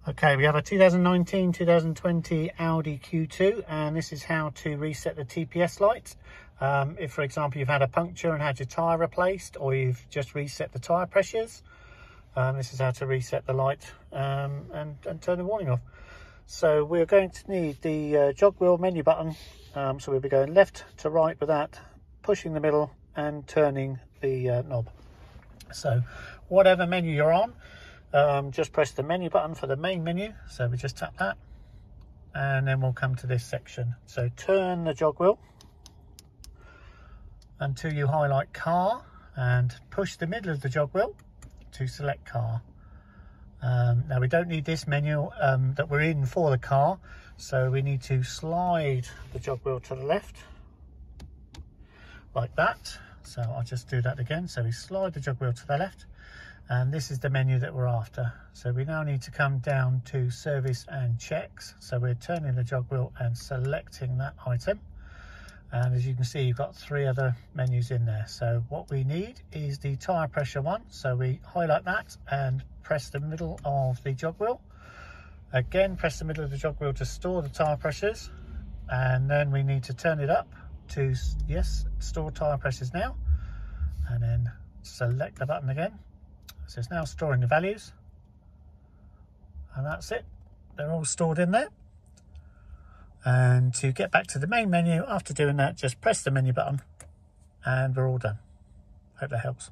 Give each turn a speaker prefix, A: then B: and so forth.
A: Okay, we have a 2019-2020 Audi Q2, and this is how to reset the TPS lights. If, for example, you've had a puncture and had your tyre replaced, or you've just reset the tyre pressures, this is how to reset the light and turn the warning off. So we're going to need the jog wheel menu button. So we'll be going left to right with that, pushing the middle and turning the knob. So whatever menu you're on, just press the menu button for the main menu. So we just tap that and then we'll come to this section. So turn the jog wheel until you highlight car and push the middle of the jog wheel to select car. Now we don't need this menu that we're in for the car, so we need to slide the jog wheel to the left like that. So I'll just do that again. So we slide the jog wheel to the left, and this is the menu that we're after. So we now need to come down to service and checks. So we're turning the jog wheel and selecting that item. And as you can see, you've got 3 other menus in there. So what we need is the tyre pressure one. So we highlight that and press the middle of the jog wheel. Again, press the middle of the jog wheel to store the tyre pressures. And then we need to turn it up to, yes, store tyre pressures now. And then select the button again. So it's now storing the values. And that's it. They're all stored in there. And to get back to the main menu, after doing that, just press the menu button and we're all done. Hope that helps.